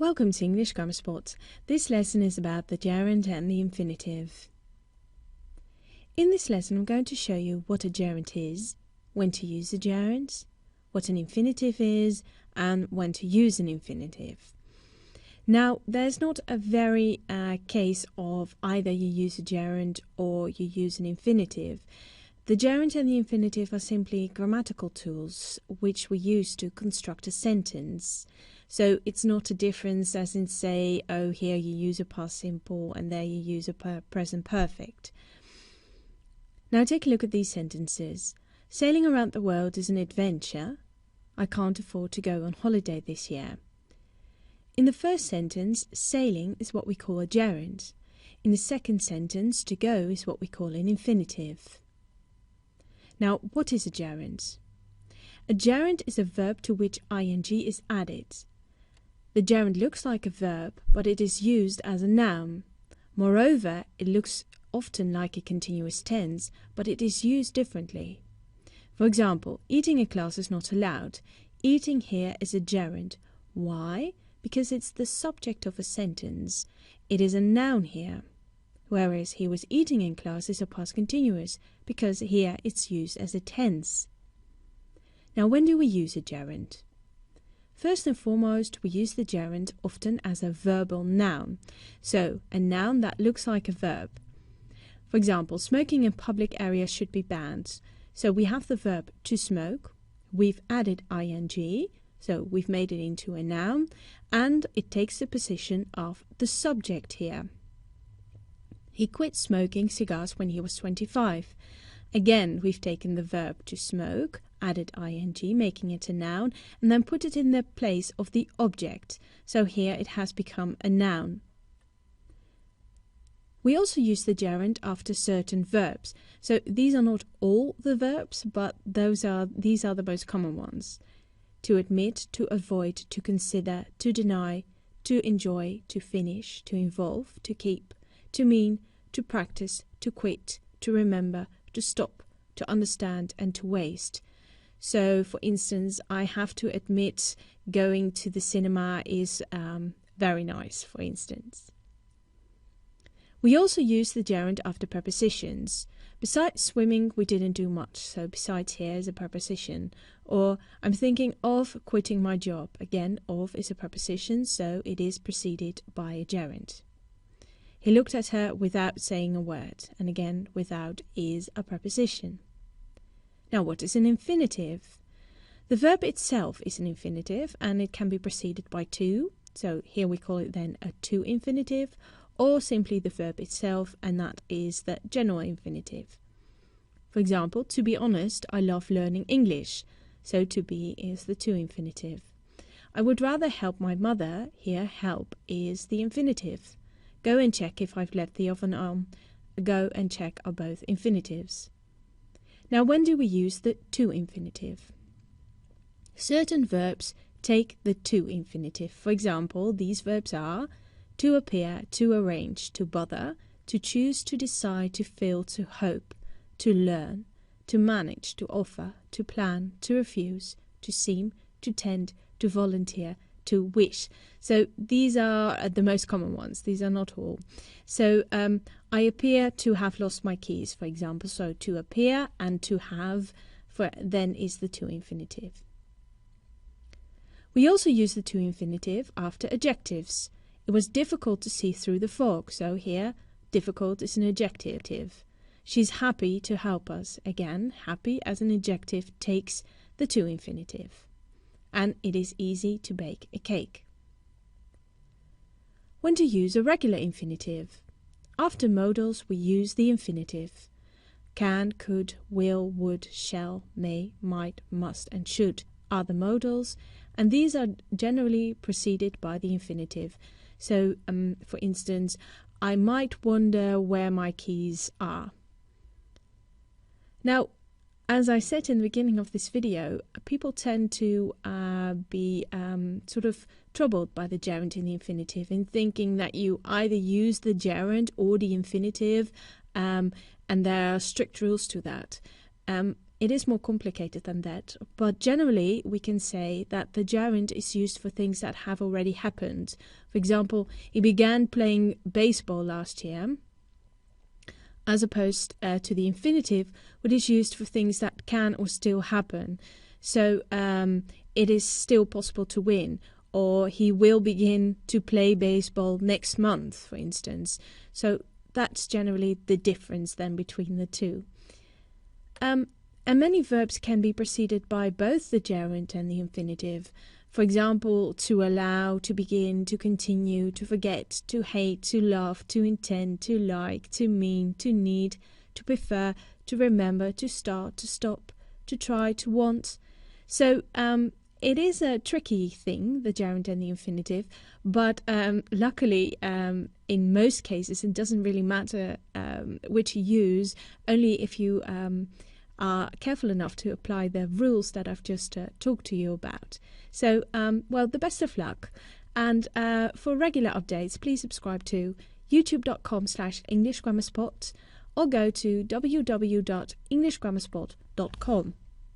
Welcome to English Grammar Sports. This lesson is about the gerund and the infinitive. In this lesson I'm going to show you what a gerund is, when to use a gerund, what an infinitive is, and when to use an infinitive. Now there's not a very case of either you use a gerund or you use an infinitive. The gerund and the infinitive are simply grammatical tools which we use to construct a sentence. So it's not a difference as in say, oh, here you use a past simple and there you use a present perfect. Now take a look at these sentences. Sailing around the world is an adventure. I can't afford to go on holiday this year. In the first sentence, sailing is what we call a gerund. In the second sentence, to go is what we call an infinitive. Now, what is a gerund? A gerund is a verb to which ing is added. The gerund looks like a verb, but it is used as a noun. Moreover, it looks often like a continuous tense, but it is used differently. For example, eating in class is not allowed. Eating here is a gerund. Why? Because it's the subject of a sentence. It is a noun here. Whereas he was eating in class is a past continuous, because here it's used as a tense. Now, when do we use a gerund? First and foremost, we use the gerund often as a verbal noun, so a noun that looks like a verb. For example, smoking in public areas should be banned. So we have the verb to smoke, we've added ing, so we've made it into a noun, and it takes the position of the subject here. He quit smoking cigars when he was 25. Again, we've taken the verb to smoke, added ing, making it a noun, and then put it in the place of the object. So here it has become a noun. We also use the gerund after certain verbs. So these are not all the verbs, but these are the most common ones. To admit, to avoid, to consider, to deny, to enjoy, to finish, to involve, to keep, to mean, to practice, to quit, to remember, to stop, to understand, and to waste. So, for instance, I have to admit going to the cinema is very nice, for instance. We also use the gerund after prepositions. Besides swimming, we didn't do much, so besides here is a preposition. Or, I'm thinking of quitting my job. Again, of is a preposition, so it is preceded by a gerund. He looked at her without saying a word, and again, without is a preposition. Now, what is an infinitive? The verb itself is an infinitive, and it can be preceded by to, so here we call it then a to infinitive, or simply the verb itself, and that is the general infinitive. For example, to be honest, I love learning English, so to be is the to infinitive. I would rather help my mother, here help is the infinitive. Go and check if I've left the oven on. Go and check are both infinitives. Now, when do we use the to infinitive? Certain verbs take the to infinitive. For example, these verbs are to appear, to arrange, to bother, to choose, to decide, to feel, to hope, to learn, to manage, to offer, to plan, to refuse, to seem, to tend, to volunteer, to wish. So these are the most common ones. These are not all. So I appear to have lost my keys, for example. So to appear and to have then is the to infinitive. We also use the to infinitive after adjectives. It was difficult to see through the fog. So here, difficult is an adjective. She's happy to help us. Again, happy as an adjective takes the to infinitive. And it is easy to bake a cake. When to use a regular infinitive? After modals, we use the infinitive. Can, could, will, would, shall, may, might, must, and should are the modals, and these are generally preceded by the infinitive. So, for instance, I might wonder where my keys are. Now, as I said in the beginning of this video, people tend to be sort of troubled by the gerund and the infinitive in thinking that you either use the gerund or the infinitive, and there are strict rules to that. it is more complicated than that, but generally we can say that the gerund is used for things that have already happened. For example, he began playing baseball last year, as opposed to the infinitive, which is used for things that can or still happen. So it is still possible to win, or he will begin to play baseball next month, for instance. So that's generally the difference then between the two. And many verbs can be preceded by both the gerund and the infinitive. For example, to allow, to begin, to continue, to forget, to hate, to love, to intend, to like, to mean, to need, to prefer, to remember, to start, to stop, to try, to want. So it is a tricky thing, the gerund and the infinitive, but luckily in most cases it doesn't really matter which you use, only if you are careful enough to apply the rules that I've just talked to you about. So, well, the best of luck. And for regular updates, please subscribe to youtube.com/EnglishGrammarSpot or go to www.englishgrammarspot.com.